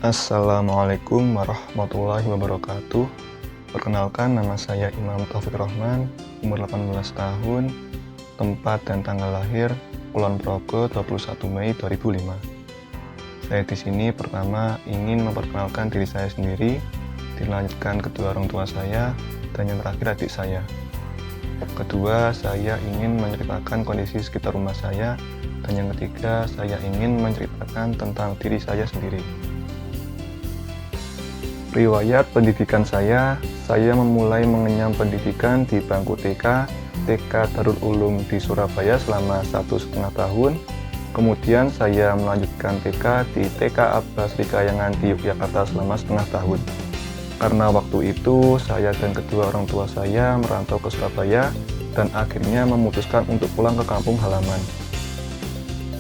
Assalamualaikum warahmatullahi wabarakatuh. Perkenalkan, nama saya Imam Taufik Rahman, umur 18 tahun, tempat dan tanggal lahir Kulon Progo 21 Mei 2005. Saya di sini pertama ingin memperkenalkan diri saya sendiri, dilanjutkan kedua orang tua saya, dan yang terakhir adik saya. Kedua, saya ingin menceritakan kondisi sekitar rumah saya, dan yang ketiga, saya ingin menceritakan tentang diri saya sendiri. Riwayat pendidikan saya memulai mengenyam pendidikan di bangku TK Darul Ulum di Surabaya selama 1,5 tahun. Kemudian saya melanjutkan TK di TK Abbas Rikayangan di Yogyakarta selama setengah tahun. Karena waktu itu saya dan kedua orang tua saya merantau ke Surabaya dan akhirnya memutuskan untuk pulang ke kampung halaman.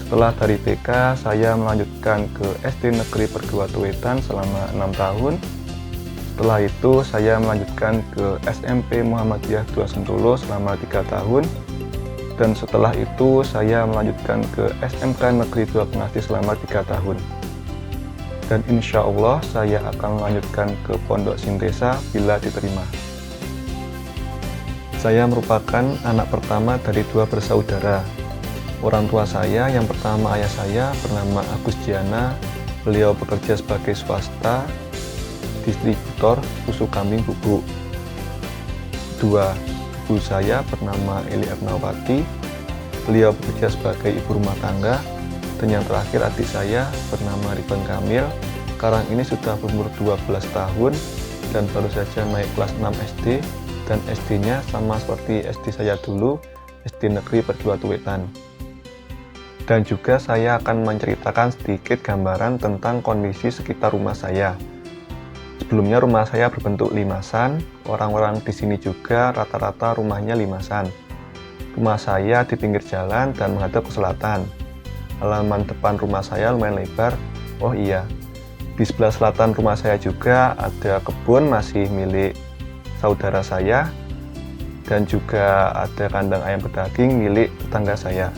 Setelah dari TK, saya melanjutkan ke SD Negeri Perguruan Wetan selama 6 tahun. Setelah itu, saya melanjutkan ke SMP Muhammadiyah 2 Sentolo selama 3 tahun. Dan setelah itu, saya melanjutkan ke SMK Negeri 2 Pengasti selama 3 tahun. Dan insya Allah, saya akan melanjutkan ke Pondok Sintesa bila diterima. Saya merupakan anak pertama dari 2 bersaudara. Orang tua saya, yang pertama ayah saya bernama Agus Diana. Beliau bekerja sebagai swasta distributor susu kambing bubuk. Kedua, ibu saya bernama Eli Ernawati. Beliau bekerja sebagai ibu rumah tangga. Dan yang terakhir adik saya bernama Ridwan Kamil. Sekarang ini sudah berumur 12 tahun dan baru saja naik kelas 6 SD, dan SD-nya sama seperti SD saya dulu, SD Negeri Perguruan Wetan. Dan juga saya akan menceritakan sedikit gambaran tentang kondisi sekitar rumah saya. Sebelumnya rumah saya berbentuk limasan, orang-orang di sini juga rata-rata rumahnya limasan. Rumah saya di pinggir jalan dan menghadap ke selatan. Halaman depan rumah saya lumayan lebar. Oh iya, di sebelah selatan rumah saya juga ada kebun masih milik saudara saya, dan juga ada kandang ayam pedaging milik tetangga saya.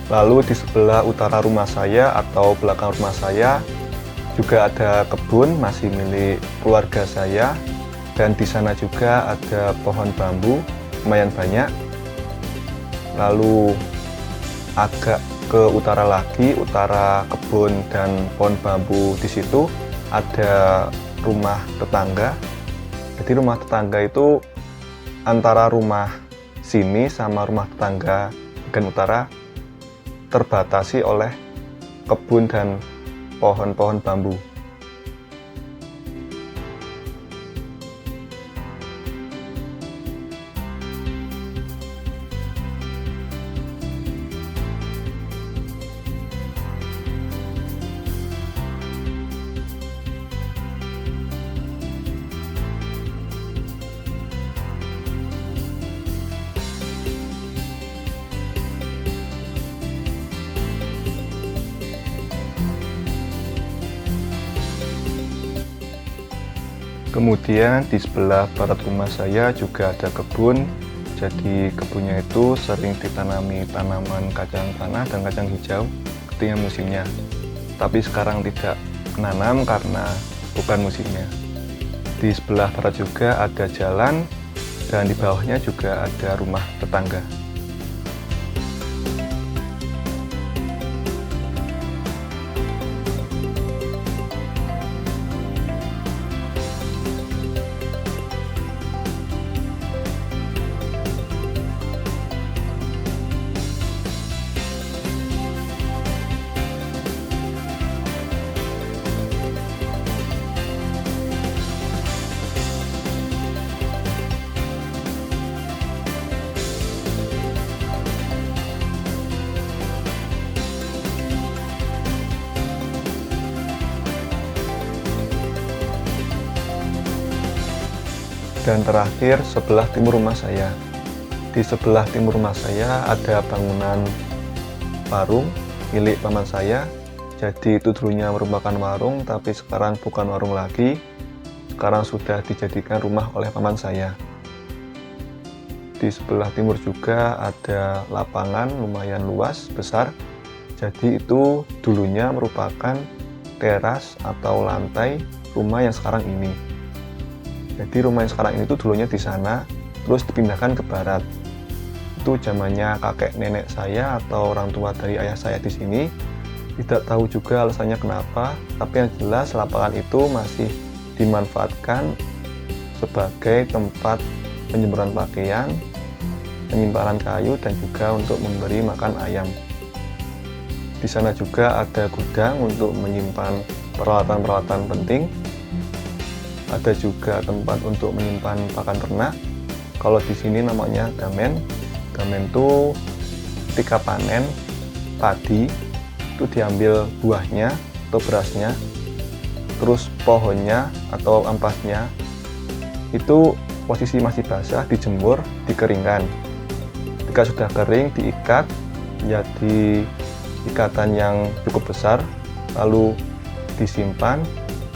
Lalu di sebelah utara rumah saya atau belakang rumah saya juga ada kebun masih milik keluarga saya, dan di sana juga ada pohon bambu lumayan banyak. Lalu agak ke utara lagi, utara kebun dan pohon bambu, di situ ada rumah tetangga. Jadi rumah tetangga itu antara rumah sini sama rumah tetangga bagian utara terbatasi oleh kebun dan pohon-pohon bambu. Kemudian di sebelah barat rumah saya juga ada kebun. Jadi kebunnya itu sering ditanami tanaman kacang tanah dan kacang hijau ketika musimnya. Tapi sekarang tidak menanam karena bukan musimnya. Di sebelah barat juga ada jalan, dan di bawahnya juga ada rumah tetangga. Dan terakhir, sebelah timur rumah saya. Di sebelah timur rumah saya ada bangunan warung milik paman saya. Jadi itu dulunya merupakan warung, tapi sekarang bukan warung lagi. Sekarang sudah dijadikan rumah oleh paman saya. Di sebelah timur juga ada lapangan lumayan luas, besar. Jadi itu dulunya merupakan teras atau lantai rumah yang sekarang ini. Jadi rumah yang sekarang ini tuh dulunya di sana, terus dipindahkan ke barat. Itu zamannya kakek nenek saya atau orang tua dari ayah saya di sini. Tidak tahu juga alasannya kenapa, tapi yang jelas lapangan itu masih dimanfaatkan sebagai tempat penjemuran pakaian, penyimpanan kayu, dan juga untuk memberi makan ayam. Di sana juga ada gudang untuk menyimpan peralatan-peralatan penting. Ada juga tempat untuk menyimpan pakan ternak. Kalau di sini namanya gamen. Gamen itu ketika panen padi itu diambil buahnya atau berasnya, terus pohonnya atau ampasnya itu posisi masih basah, dijemur, dikeringkan. Jika sudah kering, diikat menjadi ikatan yang cukup besar, lalu disimpan,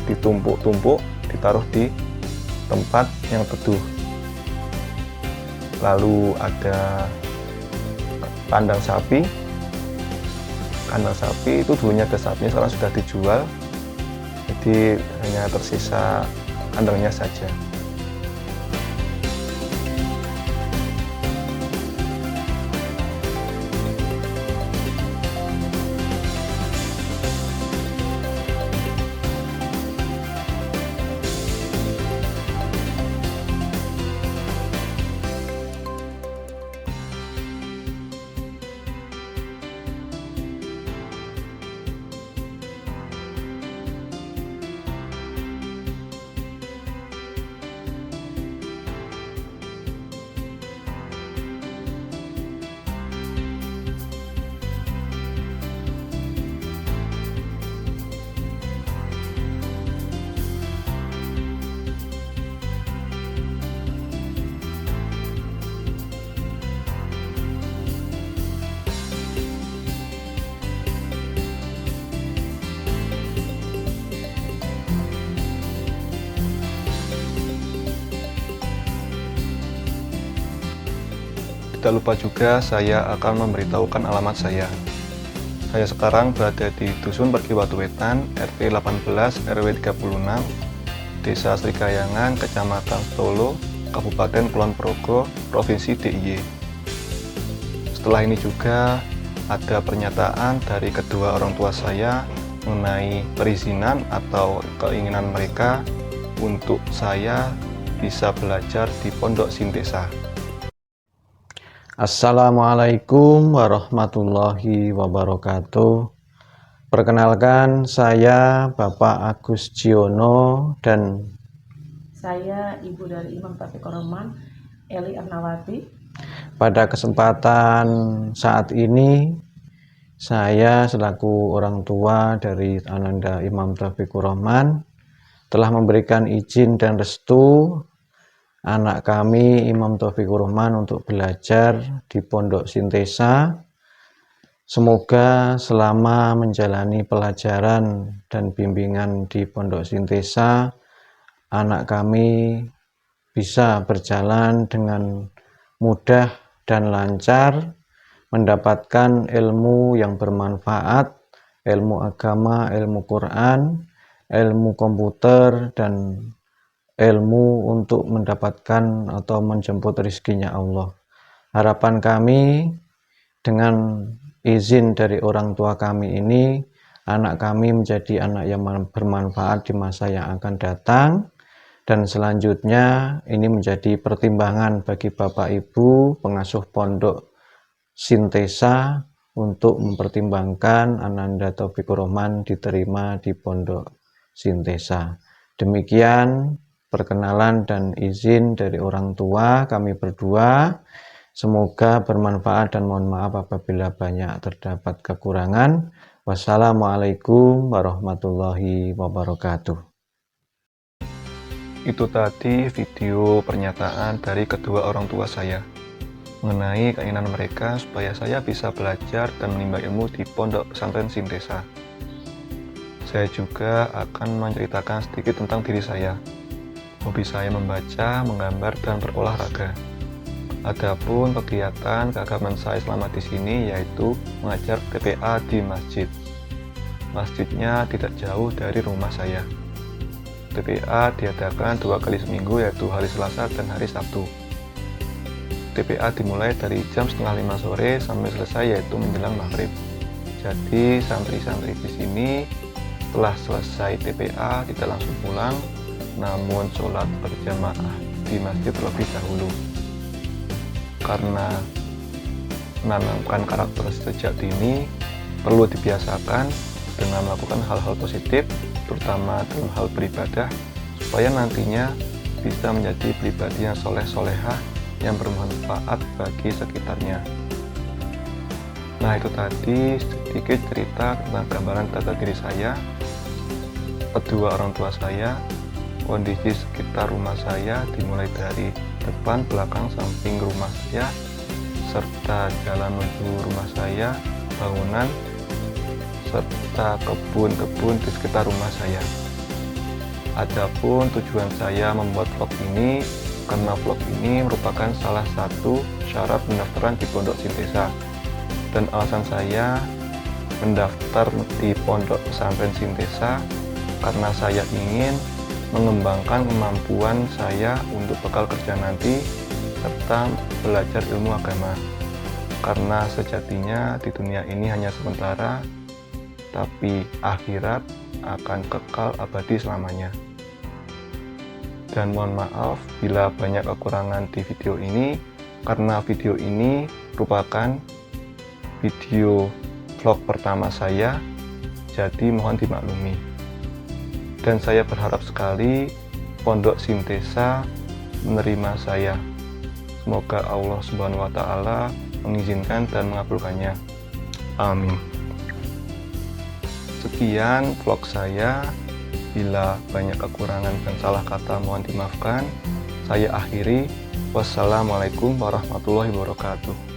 ditumpuk-tumpuk, ditaruh di tempat yang teduh. Lalu ada kandang sapi. Kandang sapi itu dulunya ada sapinya, sekarang sudah dijual. Jadi hanya tersisa kandangnya saja. Tidak lupa juga saya akan memberitahukan alamat saya. Saya sekarang berada di Dusun Pergi Watu Wetan, RT 18 RW 36, Desa Srikayangan, Kecamatan Stolo, Kabupaten Kulon Progo, Provinsi DIY. Setelah ini juga ada pernyataan dari kedua orang tua saya mengenai perizinan atau keinginan mereka untuk saya bisa belajar di Pondok Sintesa. Assalamualaikum warahmatullahi wabarakatuh. Perkenalkan, saya Bapak Agus Jiono dan saya ibu dari Imam Taufiq Rahman, Eli Arnawati. Pada kesempatan saat ini saya selaku orang tua dari Ananda Imam Taufiq Rahman telah memberikan izin dan restu anak kami Imam Taufikur Rahman untuk belajar di Pondok Sintesa. Semoga selama menjalani pelajaran dan bimbingan di Pondok Sintesa, anak kami bisa berjalan dengan mudah dan lancar, mendapatkan ilmu yang bermanfaat, ilmu agama, ilmu Quran, ilmu komputer, dan ilmu untuk mendapatkan atau menjemput rizkinya Allah. Harapan kami dengan izin dari orang tua kami ini, anak kami menjadi anak yang bermanfaat di masa yang akan datang, dan selanjutnya ini menjadi pertimbangan bagi Bapak Ibu pengasuh Pondok Sintesa untuk mempertimbangkan Ananda Taufikur Rahman diterima di Pondok Sintesa. Demikian perkenalan dan izin dari orang tua kami berdua. Semoga bermanfaat dan mohon maaf apabila banyak terdapat kekurangan. Wassalamualaikum warahmatullahi wabarakatuh. Itu tadi video pernyataan dari kedua orang tua saya mengenai keinginan mereka supaya saya bisa belajar dan menimba ilmu di Pondok Pesantren Sintesa. Saya juga akan menceritakan sedikit tentang diri saya. Hobi saya membaca, menggambar, dan berolahraga. Adapun kegiatan keagamaan saya selama di sini yaitu mengajar TPA di masjid. Masjidnya tidak jauh dari rumah saya. TPA diadakan 2 kali seminggu yaitu hari Selasa dan hari Sabtu. TPA dimulai dari jam 4:30 sore sampai selesai yaitu menjelang maghrib. Jadi santri-santri di sini setelah selesai TPA tidak langsung pulang, namun sholat berjamaah di masjid terlebih dahulu. Karena menanamkan karakter sejak dini perlu dibiasakan dengan melakukan hal-hal positif, terutama dalam hal beribadah, supaya nantinya bisa menjadi pribadi yang soleh-solehah yang bermanfaat bagi sekitarnya. Nah, itu tadi sedikit cerita tentang gambaran data diri saya, kedua orang tua saya, kondisi sekitar rumah saya dimulai dari depan, belakang, samping rumah saya, serta jalan menuju rumah saya, bangunan, serta kebun-kebun di sekitar rumah saya. Adapun tujuan saya membuat vlog ini karena vlog ini merupakan salah satu syarat pendaftaran di Pondok Sintesa, dan alasan saya mendaftar di Pondok Pesantren Sintesa karena saya ingin mengembangkan kemampuan saya untuk bekal kerja nanti serta belajar ilmu agama, karena sejatinya di dunia ini hanya sementara, tapi akhirat akan kekal abadi selamanya. Dan mohon maaf bila banyak kekurangan di video ini, karena video ini merupakan video vlog pertama saya, jadi mohon dimaklumi. Dan saya berharap sekali Pondok Sintesa menerima saya. Semoga Allah Subhanahu wa Ta'ala mengizinkan dan mengabulkannya. Amin. Sekian vlog saya. Bila banyak kekurangan dan salah kata mohon dimaafkan. Saya akhiri. Wassalamualaikum warahmatullahi wabarakatuh.